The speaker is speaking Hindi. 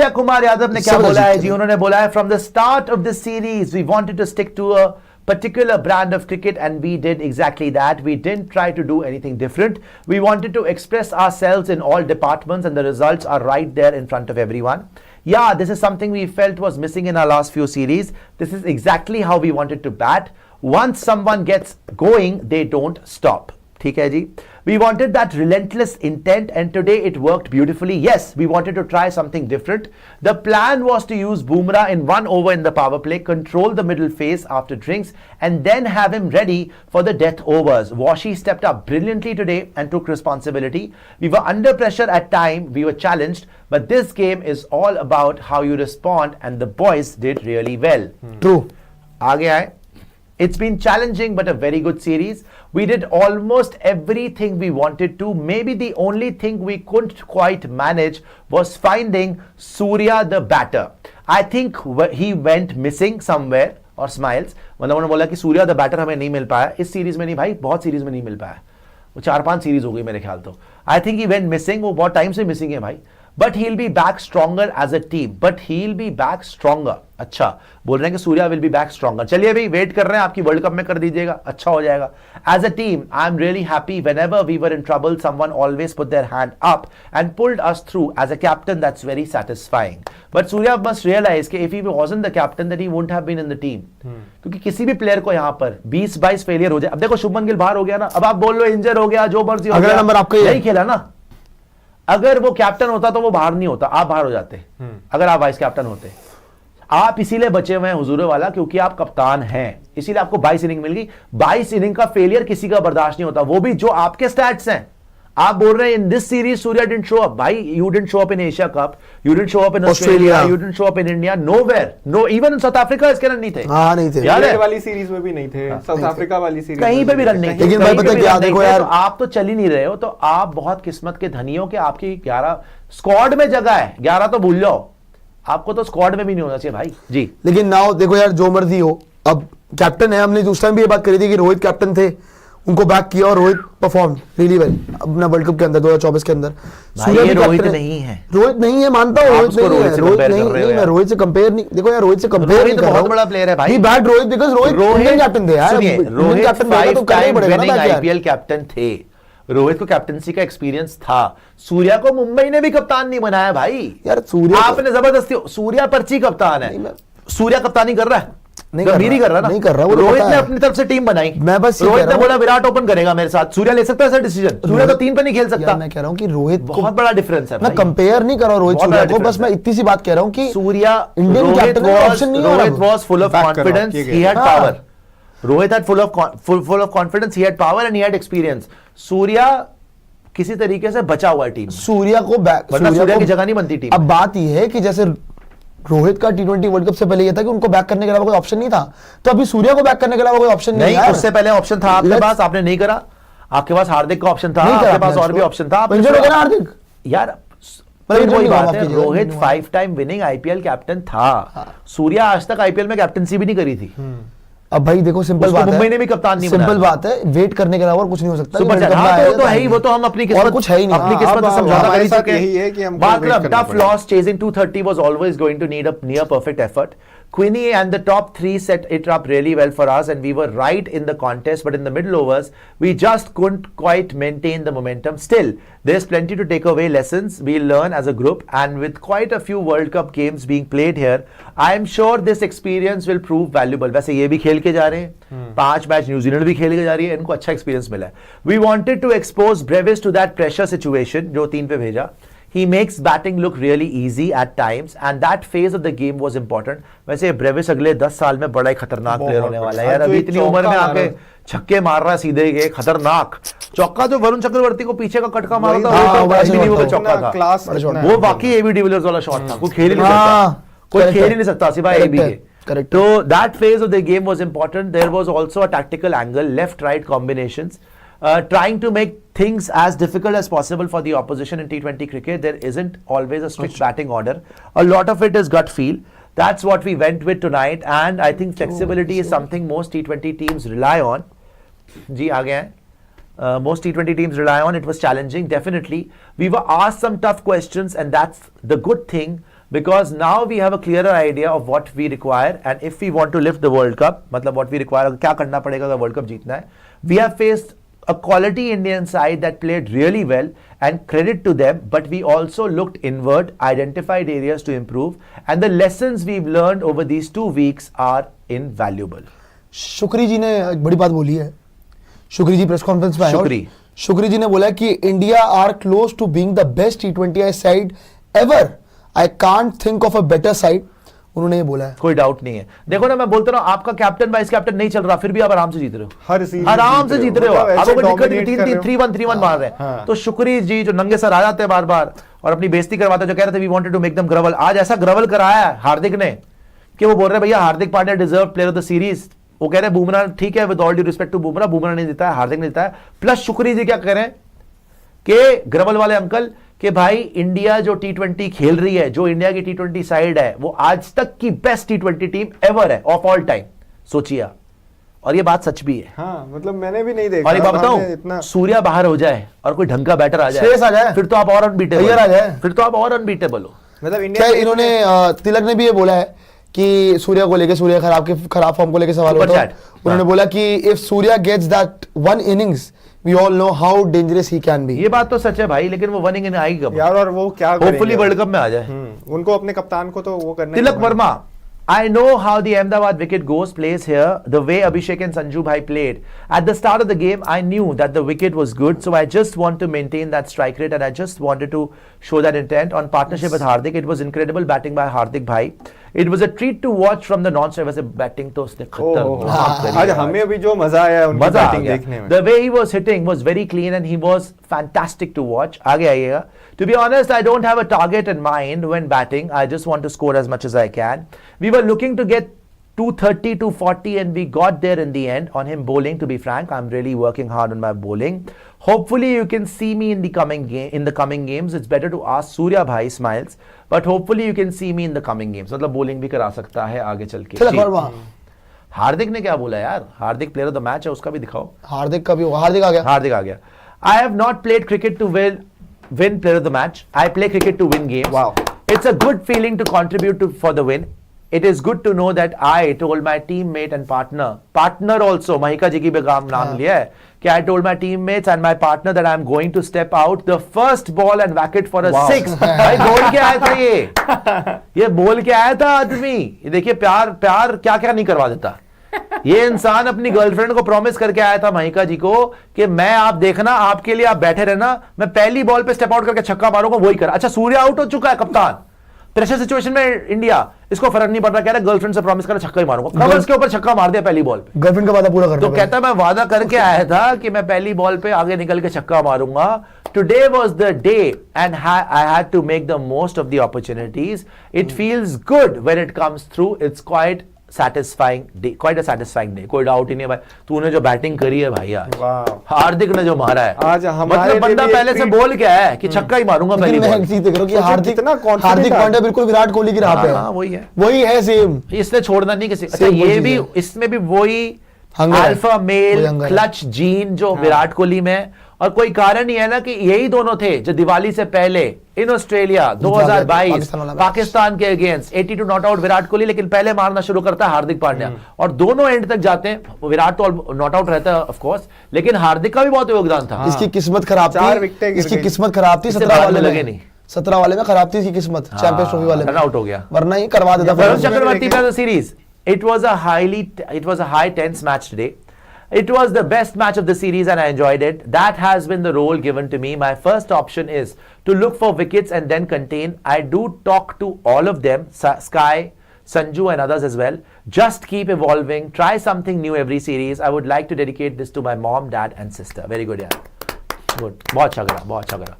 सूर्या कुमार यादव ने क्या बोला है जी? उन्होंने बोला है, from the start of this series we wanted to stick to a particular brand of cricket and we did exactly that. We didn't try to do anything different. We wanted to express ourselves in all departments and the results are right there in front of everyone. Yeah, this is something we felt was missing in our last few series. This is exactly how we wanted to bat. Once someone gets going, they don't stop. ठीक है जी. We wanted that relentless intent and today it worked beautifully. Yes, we wanted to try something different. The plan was to use Bumrah in 1 over in the power play, control the middle phase after drinks and then have him ready for the death overs. Washi stepped up brilliantly today and took responsibility. We were under pressure at time, we were challenged, but this game is all about how you respond and the boys did really well. True. आगे आए. It's been challenging but a very good series. We did almost everything we wanted to. Maybe the only thing we couldn't quite manage was finding Surya the batter. I think he went missing somewhere or smiles. मतलब उन्होंने बोला कि सूर्या द बैटर हमें नहीं मिल पाया इस सीरीज में, नहीं भाई, बहुत सीरीज में नहीं मिल पाया. वो 4-5 सीरीज हो गई मेरे ख्याल तो. I think he went missing. वो बहुत टाइम से मिसिंग है भाई. But he'll be back stronger as a team. But he'll be back stronger. अच्छा बोल रहे हैं कि Surya will be back stronger. चलिए भाई, वेट कर रहे हैं, आपकी वर्ल्ड कप में कर दीजिएगा, अच्छा हो जाएगा. As a team, I'm really happy. Whenever we were in trouble, someone always put their hand up and pulled us through. As a captain, that's very satisfying. But Surya must realize कि if he wasn't the captain, then he wouldn't have been in the team. क्योंकि किसी भी प्लेयर को यहाँ पर 20-22 फेलियर हो जाए. अब देखो शुभमन गिल बाहर हो गया ना, अब आप बोल लो इंजर हो गया, जो मर्जी हो गया, अगला नंबर आपका यही खेला ना. अगर वो कैप्टन होता तो वो बाहर नहीं होता, आप बाहर हो जाते. अगर आप वाइस कैप्टन होते, आप इसीलिए बचे हुए हैं हुजूर वाला, क्योंकि आप कप्तान हैं, इसीलिए आपको 22 इनिंग मिल गई. 22 इनिंग का फेलियर किसी का बर्दाश्त नहीं होता, वो भी जो आपके स्टैट्स हैं. आप बोल रहे हैं in this series Surya didn't show up. भाई, you didn't show up in Asia cup, you didn't show up in Australia, you didn't show up in India, nowhere, no even in South Africa इसके रन नहीं थे. हाँ, नहीं थे. यार वाली सीरीज में भी नहीं थे, साउथ अफ्रीका वाली सीरीज कहीं पे भी रन नहीं थे. लेकिन भाई पता क्या, देखो यार, आप तो चल ही नहीं रहे हो, तो आप बहुत किस्मत के धनी हो कि आपकी 11 स्क्वाड में जगह है. 11 तो भूल जाओ, आपको तो स्क्वाड में भी नहीं होना चाहिए भाई जी. लेकिन नाउ देखो यार, जो मर्जी हो, अब कैप्टन है. हमने उस टाइम भी ये बात करी थी कि रोहित कैप्टन थे, उनको बैक किया और रोहित परफॉर्म रियली वेल अपना वर्ल्ड कप के अंदर 2024 के अंदर. सूर्या भी रोहित नहीं है. रोहित नहीं है, मानता हूं. रोहित नहीं, मैं रोहित से कंपेयर नहीं. देखो यार, रोहित से कंपेयर नहीं कर रहा हूं. बहुत बड़ा प्लेयर है भाई. Bat Rohit, because Rohit captain थे यार. रोहित कैप्टन बनेगा तो करना ही पड़ेगा ना. आईपीएल कैप्टन थे, रोहित को कैप्टनसी का एक्सपीरियंस था. सूर्या को मुंबई ने भी कप्तान नहीं बनाया भाई. यार सूर्या आपने जबरदस्ती, सूर्या पर्ची कप्तान है. सूर्या कप्तानी कर रहा है, गंभीर ही कर रहा ना, नहीं कर रहा. रोहित ने अपनी तरफ से टीम बनाई. मैं बस रोहित ने बोला विराट ओपन करेगा मेरे साथ. सूर्या ले सकता है सर डिसीजन? सूर्या तो 3 पे नहीं खेल सकता. मैं कह रहा हूं कि रोहित बहुत बड़ा डिफरेंस है. मैं कंपेयर नहीं कर रहा रोहित सूर्या को, बस मैं इतनी सी बात कह रहा हूं कि सूर्या, इंडियन कैप्टन का ऑप्शन नहीं है. Rohit was full of confidence, he had power. Rohit had full of confidence, he had power and he had experience. Surya किसी तरीके से बचा हुआ है टीम. सूर्या को सूर्या की जगह नहीं बनती टीम. अब बात यह है कि जैसे रोहित का T20 वर्ल्ड कप से पहले यह था कि उनको बैक करने के अलावा कोई ऑप्शन नहीं था, तो अभी सूर्या को बैक करने के अलावा कोई ऑप्शन नहीं है. उससे पहले ऑप्शन था आपके पास, आपने नहीं करा. आपके पास हार्दिक का ऑप्शन था, आपके पास और भी ऑप्शन था. हार्दिक यार वही बात है, Rohit 5 time winning IPL captain था. सूर्या आज तक आईपीएल में कैप्टनसी भी नहीं करी थी. अब भाई देखो, सिंपल बात है, मुंबई ने भी कप्तान नहीं बनाया. सिंपल बात है, वेट करने के अलावा और कुछ नहीं हो सकता. तो है ही, वो तो हम अपनी किस्मत, कुछ है ही नहीं, अपनी किस्मत से समझौता कर ही सके. यही है कि हम tough loss chasing 230 was always going to need a near perfect effort. Quinny and the top 3 set it up really well for us and we were right in the contest, but in the middle overs we just couldn't quite maintain the momentum. Still, there's plenty to take away lessons we'll learn as a group, and with quite a few World Cup games being played here, I'm sure this experience will prove valuable. वैसे ये भी खेल के जा रहे हैं, 5 मैच न्यूजीलैंड भी खेल के जा रही है, इनको अच्छा एक्सपीरियंस मिला है. We wanted to expose Brevis to that pressure situation जो 3 पे भेजा. He makes batting look really easy at times and that phase of the game was important. वैसे ब्रेविस अगले 10 साल में बड़ा ही खतरनाक प्लेयर होने वाला है यार. अभी इतनी उम्र में आके छक्के मार रहा है सीधे ये खतरनाक. चौका जो वरुण चक्रवर्ती को पीछे का कटका मारा था, वो चौका था. वो बाकी एबी डिविलियर्स वाला शॉट था, कोई खेल ही नहीं सकता. कोई खेल ही नहीं सकता सिवाय एबी के. तो that phase of the game was important. There was also a tactical angle, left-right combinations. Trying to make things as difficult as possible for the opposition in T20 cricket. There isn't always a strict batting order. A lot of it is gut feel. That's what we went with tonight, and I think flexibility is something most T20 teams rely on. जी आ गए हैं. Most T20 teams rely on. It was challenging, definitely. We were asked some tough questions, and that's the good thing. because now we have a clearer idea of what we require, and if we want to lift the World Cup, मतलब what we require, क्या करना पड़ेगा अगर World Cup जीतना है. We have faced a quality Indian side that played really well, and credit to them, but we also looked inward, identified areas to improve, and the lessons we've learned over these 2 weeks are invaluable. Shukri जी ने एक बड़ी बात बोली है. शुक्री जी प्रेस कॉन्फ्रेंस में आए और शुक्री जी ने बोला कि India are close to being the best T20I side ever. I can't think of a better side. उन्होंने ये बोला है. कोई डाउट नहीं है. देखो ना, मैं बोलता रहा हूं, आपका कैप्टन वाइस कैप्टन नहीं चल रहा, फिर भी आप आराम से जीत रहे हो. हर सीरीज आराम से जीत रहे हो. मतलब आपको ऐसे कोई दिक्कत नहीं. dominate 3-1 मार रहे हैं. हाँ. तो शुक्री जी जो नंगे सर आ जाते हैं बार बार और अपनी बेइज्जती करवाते हैं, जो कह रहे थे we wanted to make them grovel. आज ऐसा ग्रवल कराया है हार्दिक ने कि वो बोल रहे हैं भैया Hardik Pandya deserve player of the series. वो कह रहे हैं बुमराह ठीक है, with all due respect to Bumrah नहीं जीता है, हार्दिक ने जीता है. प्लस शुक्री जी क्या कह रहे हैं कि ग्रवल वाले अंकल कि भाई इंडिया जो T20 खेल रही है, जो इंडिया की T20 साइड है, वो आज तक की बेस्ट T20 टीम एवर है ऑफ ऑल टाइम. सोचिए. और ये बात सच भी है. हाँ, मतलब मैंने भी नहीं देखा. और ये बात बताऊं, इतना सूर्या बाहर हो जाए और कोई ढंग का बैटर आ श्रेयस आ जाए, जाए, फिर तो आप और अनबीटेबल आ जाए, फिर तो आप और अनबीटेबल हो. मतलब इंडिया क्या इन्होंने तिलक ने भी ये बोला है कि सूर्या को लेके, सूर्या खराब फॉर्म को लेके सवाल Super उठा. chat. उन्होंने बोला कि if Surya gets that one innings we all know how dangerous he can be. ये बात तो सच है भाई, लेकिन वो 1 इनिंग आएगी कब यार, और वो क्या होपफुली वर्ल्ड कप में आ जाए. उनको अपने कप्तान को तो वो करना Tilak Varma, I know how the Ahmedabad wicket goes plays here. The way Abhishek and Sanju bhai played at the start of the game, I knew that the wicket was good, so I just want to maintain that strike rate, and I just wanted to show that intent on partnership with Hardik. It was incredible batting by Hardik bhai. It was a treat to watch from the non-strike. वैसे बैटिंग तो उसने खतरनाक करी. आज हमें भी जो मजा आया उनकी मजा आ बैटिंग गया. देखने में. The way he was hitting was very clean and he was fantastic to watch. आगे आइएगा. To be honest, I don't have a target in mind when batting. I just want to score as much as I can. We were looking to get 230, 240 and we got there in the end on him bowling. To be frank, I'm really working hard on my bowling. Hopefully you can see me in the coming games. It's better to ask Surya bhai, smiles, but hopefully you can see me in the coming games. मतलब bowling भी करा सकता है आगे चल के. तिलक वर्मा, हार्दिक ने क्या बोला यार? हार्दिक प्लेयर ऑफ द मैच है, उसका भी दिखाओ. हार्दिक का भी होगा. हार्दिक आ गया. हार्दिक आ गया. I have not played cricket to win player of the match. I play cricket to win games. Wow. It's a good feeling to contribute for the win. It is good to know that I told my teammate and partner also, Mahika ji की भी नाम लिया है, कि I told my teammates and my partner that I am going to step out the first ball and whack it for a 6. भाई बोल के आया था ये बोल के आया था आदमी. ये देखिए प्यार क्या क्या नहीं करवा देता. ये इंसान अपनी गर्लफ्रेंड को प्रॉमिस करके आया था महिका जी को कि मैं, आप देखना, आपके लिए आप बैठे रहना, मैं पहली बॉल पे स्टेप आउट करके छक्का मारूंगा, वही कर. अच्छा, सूर्या आउट हो चुका है, कप्तान, प्रेशर सिचुएशन में इंडिया, इसको फर्क नहीं पड़ रहा, कह रहा गर्लफ्रेंड से प्रॉमिस करा छक्का ही मारूंगा. कवर्स के ऊपर छक्का मार दिया पहली बॉल पे. गर्लफ्रेंड का वादा पूरा करना. तो कहता मैं वादा करके आया था कि मैं पहली बॉल पे आगे निकल के छक्का मारूंगा. Today was the day and I had to make the most of the opportunities. It feels good when it comes through. It's quite satisfying day, quite a satisfying day. कोई डाउट ही नहीं है भाई. तूने जो बैटिंग करी है भाई आज, हार्दिक ने जो मारा है आज, हमारे मतलब बंदा पहले से बोल के आया है कि छक्का ही मारूंगा पहली बॉल. हार्दिक पांड्या बिल्कुल विराट कोहली की राह पे है. वही है सेम. इसने छोड़ना नहीं किसी. अच्छा, ये भी, इसमें भी वही अल्फा मेल क्लच जीन जो विराट कोहली में, और कोई कारण ही है ना कि यही दोनों थे जो दिवाली से पहले इन ऑस्ट्रेलिया 2022 पाकिस्तान के against 82 not out Virat Kohli, लेकिन पहले मारना शुरू करता है हार्दिक पांड्या, और दोनों एंड तक जाते हैं. विराट तो नॉट आउट रहता है ऑफ कोर्स, लेकिन हार्दिक का भी बहुत योगदान था. इसकी किस्मत खराब थी. इसकी किस्मत खराब थी. 17 वाले लगे नहीं. 17 वाले में खराब थी इसकी किस्मत. चैंपियंस ट्रॉफी वाले में रन आउट हो गया, वरना ही करवा देता. Varun Chakravarthy player of the series. It was a high tense match today. It was the best match of the series and I enjoyed it. That has been the role given to me. My first option is to look for wickets and then contain. I do talk to all of them, Sky, Sanju and others as well. Just keep evolving. Try something new every series. I would like to dedicate this to my mom, dad and sister. Very good, yeah. Good. बहुत अच्छा करा.